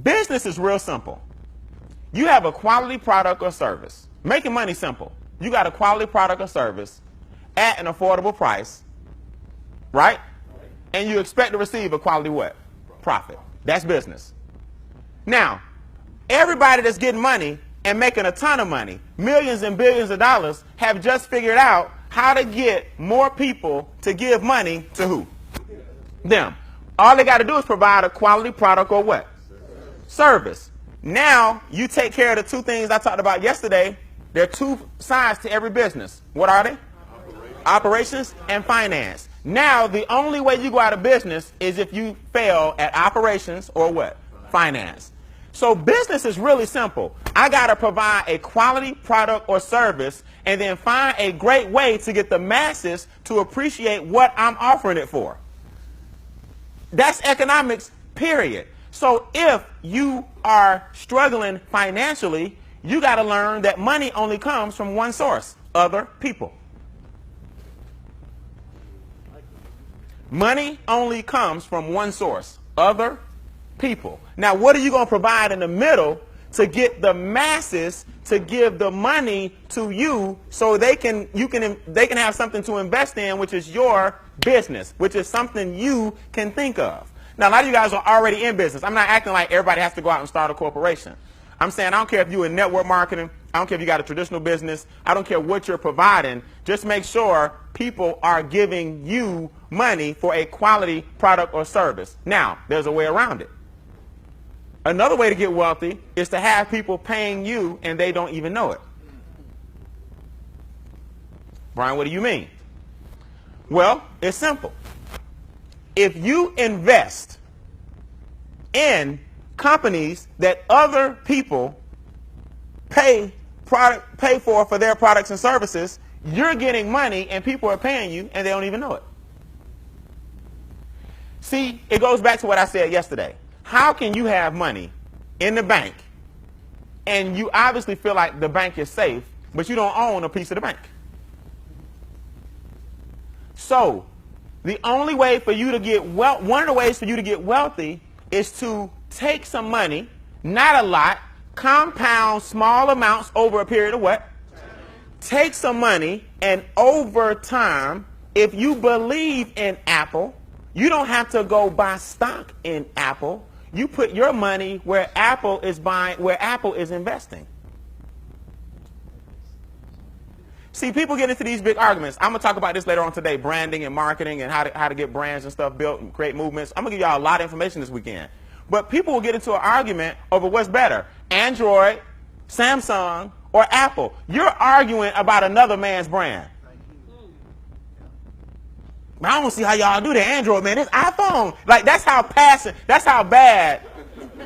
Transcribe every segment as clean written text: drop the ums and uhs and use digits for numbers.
Business is real simple. You have a quality product or service. Making money simple. You got a quality product or service at an affordable price, right? And you expect to receive a quality what? Profit. That's business. Now, everybody that's getting money and making a ton of money, millions and billions of dollars, have just figured out how to get more people to give money to who? Them. All they got to do is provide a quality product or what? Service. Now, you take care of the two things I talked about yesterday. There are two sides to every business. What are they? Operations and finance. Now, the only way you go out of business is if you fail at operations or what? Finance. So business is really simple. I got to provide a quality product or service and then find a great way to get the masses to appreciate what I'm offering it for. That's economics, period. So if you are struggling financially, you got to learn that money only comes from one source, other people. Money only comes from one source, other people. Now, what are you going to provide in the middle to get the masses to give the money to you so they can have something to invest in, which is your business, which is something you can think of. Now, a lot of you guys are already in business. I'm not acting like everybody has to go out and start a corporation. I'm saying I don't care if you're in network marketing. I don't care if you got a traditional business. I don't care what you're providing. Just make sure people are giving you money for a quality product or service. Now, there's a way around it. Another way to get wealthy is to have people paying you and they don't even know it. Brian, what do you mean? Well, it's simple. If you invest in companies that other people pay for their products and services, you're getting money and people are paying you and they don't even know it. See, it goes back to what I said yesterday. How can you have money in the bank and you obviously feel like the bank is safe, but you don't own a piece of the bank? So, the only way for you to get one of the ways for you to get wealthy is to take some money, not a lot, compound small amounts over a period of what? Take some money, and over time, if you believe in Apple, you don't have to go buy stock in Apple. You put your money where Apple is buying, where Apple is investing. See, people get into these big arguments. I'm going to talk about this later on today, branding and marketing and how to get brands and stuff built and create movements. I'm going to give y'all a lot of information this weekend. But people will get into an argument over what's better, Android, Samsung, or Apple. You're arguing about another man's brand. I don't see how y'all do that. Android, man, it's iPhone. Like, that's how bad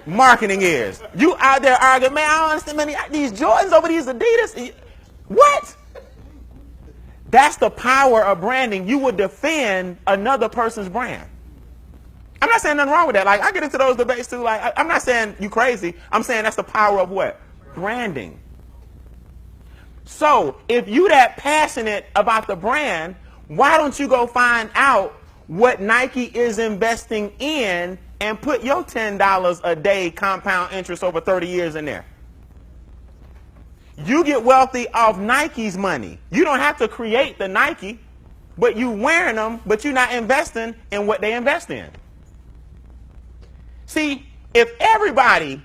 marketing is. You out there arguing, man, I don't understand, man, these Jordans over these Adidas. What? That's the power of branding. You would defend another person's brand. I'm not saying nothing wrong with that. Like, I get into those debates too. Like, I'm not saying you crazy. I'm saying that's the power of what? Branding. So, if you that passionate about the brand, why don't you go find out what Nike is investing in and put your $10 a day compound interest over 30 years in there? You get wealthy off Nike's money. You don't have to create the Nike, but you wearing them, but you're not investing in what they invest in. See, if everybody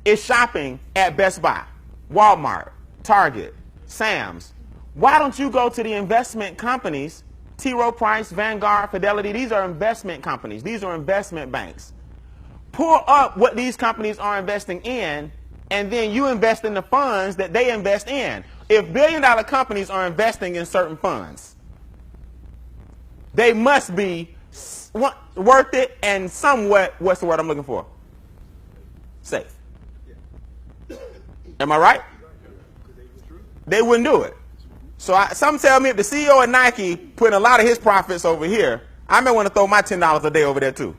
is shopping at Best Buy, Walmart, Target, Sam's, why don't you go to the investment companies, T. Rowe Price, Vanguard, Fidelity? These are investment companies. These are investment banks. Pull up what these companies are investing in, and then you invest in the funds that they invest in. If billion-dollar companies are investing in certain funds, they must be worth it and somewhat, what's the word I'm looking for? Safe. Am I right? They wouldn't do it. So some tell me if the CEO of Nike putting a lot of his profits over here, I may want to throw my $10 a day over there too.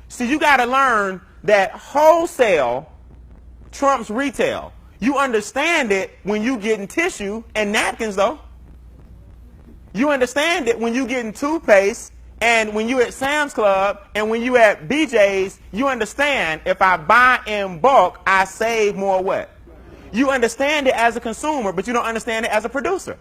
See, you got to learn that wholesale trumps retail. You understand it when you getting tissue and napkins, though. You understand it when you getting toothpaste And when you at Sam's Club and when you at BJ's, you understand if I buy in bulk, I save more what? You understand it as a consumer, but you don't understand it as a producer.